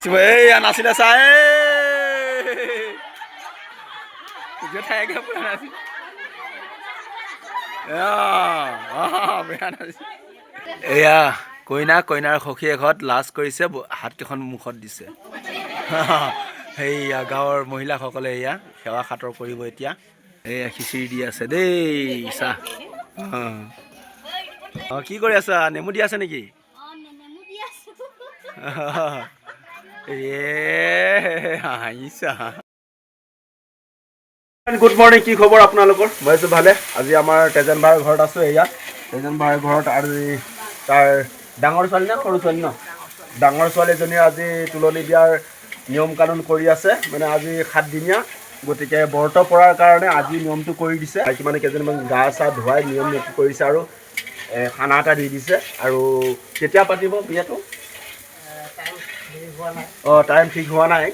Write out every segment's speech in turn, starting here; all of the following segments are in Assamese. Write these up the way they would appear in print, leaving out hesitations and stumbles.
এই নাছিলে চাই ঠাইকে পুৰা নাছিল বেয়া নাছিল এয়া কইনাৰ সখীয়েকহঁত লাজ কৰিছে হাতকেইখন মুখত দিছে সেইয়া গাঁৱৰ মহিলাসকলে এয়া সেৱা খাতৰ কৰিব এতিয়া এয়া খিচিৰি দি আছে দেই চাহ কি কৰি আছা নেমু দি আছে নেকি গুড মৰ্ণিং কি খবৰ আপোনালোকৰ মই আছোঁ ভালে আজি আমাৰ তেজেন বাৰ ঘৰত আছোঁ এয়া তেজেন বাৰ ঘৰত আৰু তাৰ ডাঙৰ ছোৱালী নে সৰু ছোৱালী ন ডাঙৰ ছোৱালীজনীয়ে আজি তুলনি বিয়াৰ নিয়ম কানুন কৰি আছে মানে আজি 7 দিনীয়া গতিকে ব্ৰত পৰাৰ কাৰণে আজি নিয়মটো কৰি দিছে মানে কেইজনমান গা চা ধুৱাই নিয়ম নীতি কৰিছে আৰু খানা এটা দি দিছে আৰু কেতিয়া পাতিব বিয়াটো টাইম ঠিক হোৱা নাই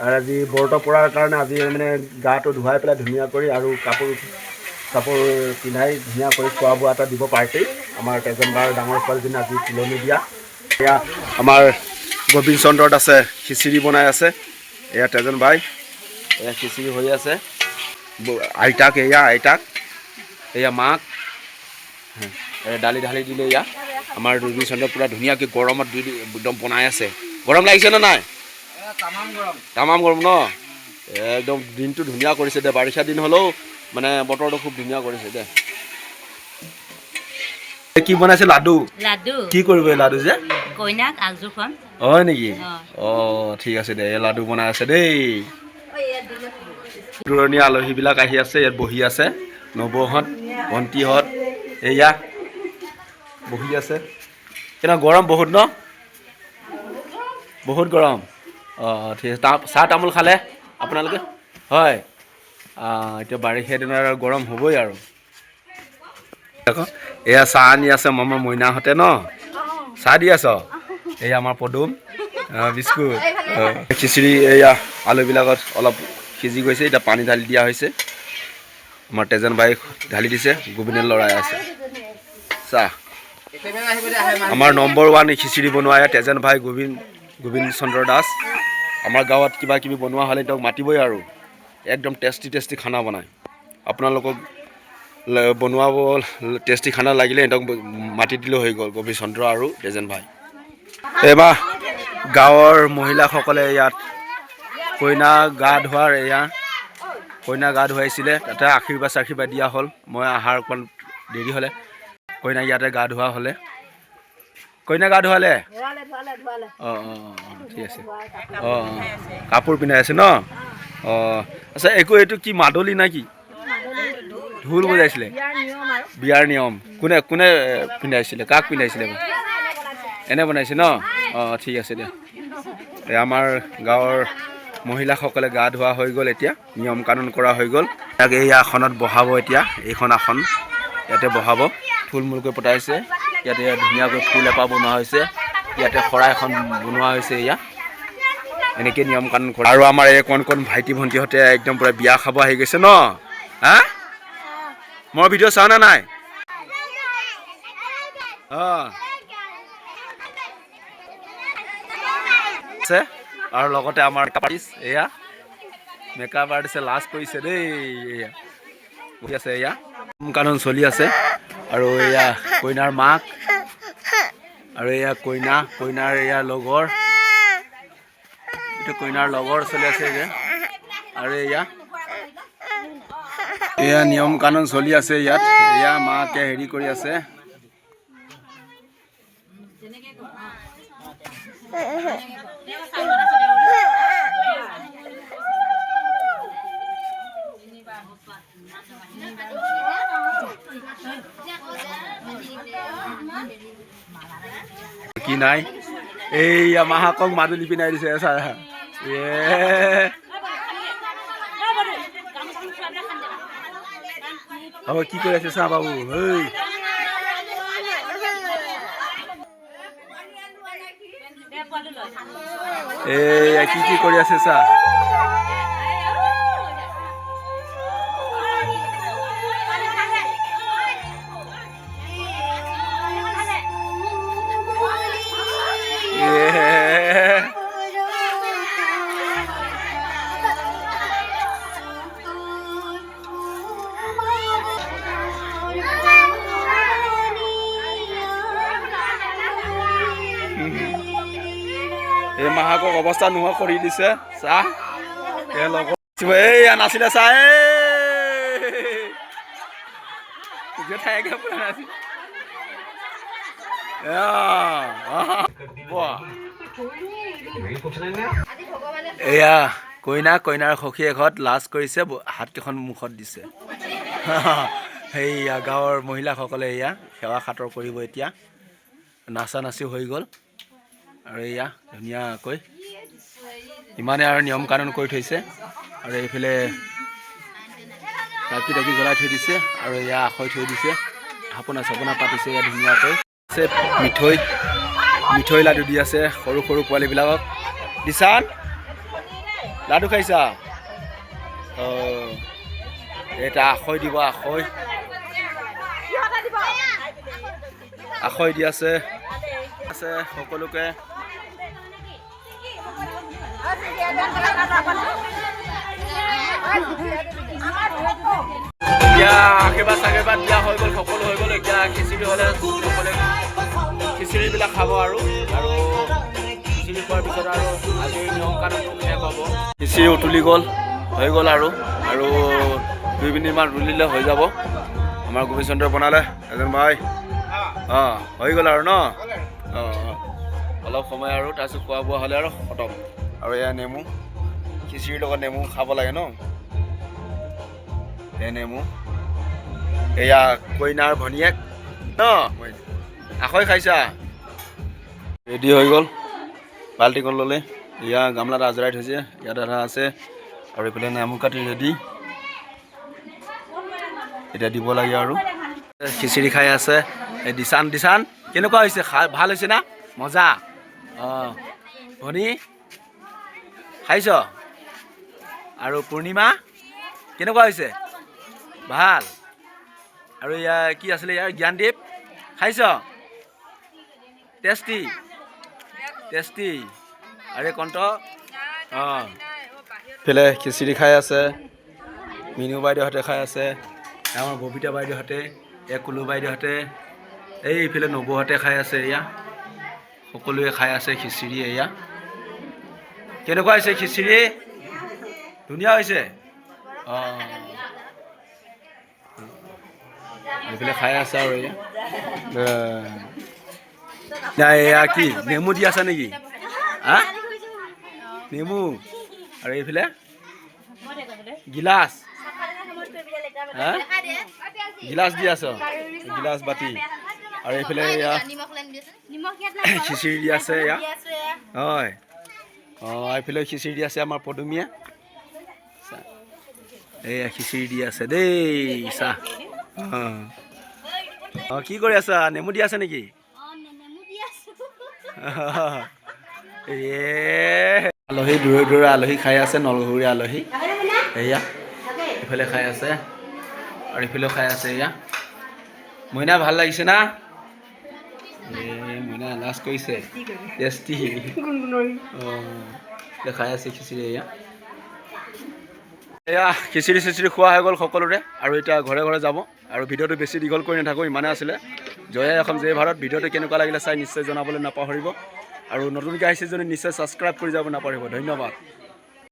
আৰু আজি ব্ৰত পৰাৰ কাৰণে আজি মানে গাটো ধুৱাই পেলাই ধুনীয়া কৰি আৰু কাপোৰ পিন্ধাই ধুনীয়া কৰি খোৱা বোৱা এটা দিব পাৰ্টি আমাৰ তেজেন বাৰ ডাঙৰ ছোৱালীজনী আজি তুলনি বিয়া এয়া আমাৰ গোবিন্দ চন্দ্ৰত আছে খিচিৰি বনাই আছে এয়া তেজেন বাই এয়া খিচিৰি হৈ আছে আইতাক এয়া মাক দালি ঢালি দিলে এয়া আমাৰ গোবিন্দ চন্দ্ৰ পূৰা ধুনীয়াকৈ গৰমত একদম বনাই আছে গৰম লাগিছে নে নাই তামাম গৰম ন একদম দিনটো ধুনীয়া কৰিছে দে বাৰিষা দিন হ'লেও মানে বতৰটো খুব ধুনীয়া কৰিছে দে কি বনাইছে লাডু কি কৰিব এই লাডু যে কইনাক আগজোখন হয় নেকি ঠিক আছে দে লাডু বনাই আছে দেই দূৰণীয়া আলহীবিলাক আহি আছে ইয়াত বহি আছে নবৌহঁত ভণ্টিহঁত এয়া বহি আছে কেনে গৰম বহুত ন বহুত গৰম ঠিক আছে চাহ তামোল খালে আপোনালোকে হয় এতিয়া বাৰিষা দিনৰ গৰম হ'বই আৰু এয়া চাহ আনি আছে মামা মইনাহঁতে ন চাহ দি আছ এয়া আমাৰ পদুম বিস্কুট খিচিৰি এয়া আলুবিলাকত অলপ সিজি গৈছে এতিয়া পানী ঢালি দিয়া হৈছে আমাৰ তেজেন বাই ঢালি দিছে গোবিন্দে লৰাই আছে চাহ আমাৰ নম্বৰ 1 খিচিৰি বনোৱা তেজেন ভাই গোবিন্দ চন্দ্ৰ দাস আমাৰ গাঁৱত কিবা কিবি বনোৱা হ'লে তেওঁক মাতিবই আৰু একদম টেষ্টি খানা বনায় আপোনালোকক বনোৱাব টেষ্টি খানা লাগিলে সিহঁতক মাতি দিলেও হৈ গ'ল গোবিন্দ চন্দ্ৰ আৰু তেজেন ভাই এইবাৰ গাঁৱৰ মহিলাসকলে ইয়াত কইনা গা ধুৱাইছিলে তাতে আশীৰ্বাদ দিয়া হ'ল মই আহাৰ অকণ দেৰি হ'লে কইনা ইয়াতে গা ধোৱা হ'লে কইনা গা ধুৱালে ঠিক আছে কাপোৰ পিন্ধাই আছে ন আচ্ছা এইটো কি মাদলি নে কি ঢোল বজাইছিলে বিয়াৰ নিয়ম কোনে পিন্ধাইছিলে কাক পিন্ধাইছিলে এনে বনাইছে ন ঠিক আছে দিয়া আমাৰ গাঁৱৰ মহিলাসকলে গা ধোৱা হৈ গ'ল এতিয়া নিয়ম কানুন কৰা হৈ গ'ল তাক এই আসনত বহাব এতিয়া এইখন আসন ইয়াতে বহাব থুলমূলকৈ পতাইছে ইয়াতে ধুনীয়াকৈ ফুল এপাহ বনোৱা হৈছে ইয়াতে শৰাই এখন বনোৱা হৈছে এয়া এনেকৈ নিয়ম কানুন কৰা আৰু আমাৰ এই কণ ভাইটি ভণ্টিহঁতে একদম পূৰা বিয়া খাব আহি গৈছে ন মই ভিডিঅ' চাওঁ নে নাই আৰু লগতে আমাৰ এয়া মেকআপ আৰ্টিষ্টে লাজ কৰিছে দেই এয়া বহি আছে এয়া কানুন চলি আছে আৰু এয়া কইনাৰ মাক আৰু এয়া কইনাৰ এয়া লগৰ এইটো কইনাৰ লগৰ চলি আছে যে আৰু এয়া নিয়ম কানুন চলি আছে ইয়াত এয়া মাকে হেৰি কৰি আছে কি নাই এই মাহাকক মাদুলি পিন্ধাই দিছে ছাৰ হ'ব কি কৰি আছে চা বাবু এই কি কৰি আছে চা এই মাহাকক অৱস্থা নোহোৱা কৰি দিছে চাহ এই লগত এইয়া নাছিলে চাহ এয়া কইনাৰ সখীয়ে ঘৰত লাজ কৰিছে হাতকেইখন মুখত দিছে সেইয়া গাঁৱৰ মহিলাসকলে এয়া সেৱা খাতৰ কৰিব এতিয়া নাচা নাচি হৈ গ'ল আৰু এয়া ধুনীয়াকৈ ইমানে আৰু নিয়ম কানুন কৰি থৈছে আৰু এইফালে চাকি তাকি জ্বলাই থৈ দিছে আৰু এয়া আখৈ থৈ দিছে থাপনা চাপনা পাতিছে এয়া ধুনীয়াকৈ মিঠৈ লাডু দি আছে সৰু সৰু পোৱালীবিলাকক দিছান লাডু খাইছা এটা আখৈ দিব আখৈ দি আছে সকলোকে এতিয়া আশীৰ্বাদ দিয়া হৈ গ'ল সকলো হৈ গ'ল এতিয়া খিচিৰি হ'লে সকলোৱে খিচিৰিবিলাক খাব আৰু খিচিৰি খোৱাৰ পিছত আৰু আজিৰ নিয়ম কানুনটো শেষ হ'ব খিচিৰি উতলি গ'ল হৈ গ'ল আৰু 2 মিনিটমান ৰুলিলে হৈ যাব আমাৰ গোবিন্দ চন্দ্ৰ বনালে এজন ভাই হৈ গ'ল আৰু ন অলপ সময় আৰু তাৰপিছত খোৱা বোৱা হ'লে আৰু খতম আৰু এয়া নেমু খিচিৰিৰ লগত নেমু খাব লাগে ন নেমু এয়া কইনাৰ ভনীয়েক ন আখৈ খাইছা ৰেডি হৈ গ'ল বাল্টিখন ল'লে এয়া গামলাত আজৰাই থৈছে ইয়াত আধা আছে আৰু এইফালে নেমু কাটি ৰেডি এতিয়া দিব লাগে আৰু খিচিৰি খাই আছে এই দিছান কেনেকুৱা হৈছে ভাল হৈছে না মজা ভনী খাইছ আৰু পূৰ্ণিমা কেনেকুৱা হৈছে ভাল আৰু ইয়াৰ কি আছিলে ইয়াৰ জ্ঞানদীপ খাইছ টেষ্টি আৰে কণ্ঠ এইফালে খিচিৰি খাই আছে মিনু বাইদেউহঁতে খাই আছে আমাৰ ববিতা বাইদেউহঁতে কুলু বাইদেউহঁতে এইফালে নবৌহঁতে খাই আছে এয়া সকলোৱে খাই আছে খিচিৰি এয়া কেনেকুৱা হৈছে খিচিৰি ধুনীয়া হৈছে এইফালে খাই আছে আৰু এয়া কি নেমু দি আছে নেকি নেমু আৰু এইফালে গিলাচ গিলাচ দি আছ গিলাচ বাতি আৰু এইফালে এয়া খিচিৰি দি আছে এয়া হয় এইফালে খিচিৰি দি আছে আমাৰ পদুমীয়ে এয়া খিচিৰি দি আছে দেই চাহ কি কৰি আছা নেমু দি আছে নেকি আলহী দূৰে আলহী খাই আছে নলহৰীয়া আলহী এয়া এইফালে খাই আছে আৰু এইফালেও খাই আছে এয়া মইনা ভাল লাগিছে না মইনা লাজ কৰিছে টেষ্টি খাই আছে খিচিৰি এয়া খিচিৰি খোৱা হৈ গ'ল সকলোৰে আৰু এতিয়া ঘৰে ঘৰে যাব আৰু ভিডিঅ'টো বেছি দীঘল কৰি নাথাকোঁ ইমানে আছিলে জয় অসম জয় ভাৰত ভিডিঅ'টো কেনেকুৱা লাগিলে চাই নিশ্চয় জনাবলৈ নাপাহৰিব আৰু নতুনকৈ আহিছে যদি নিশ্চয় ছাবস্ক্ৰাইব কৰি যাব নাপাহৰিব ধন্যবাদ।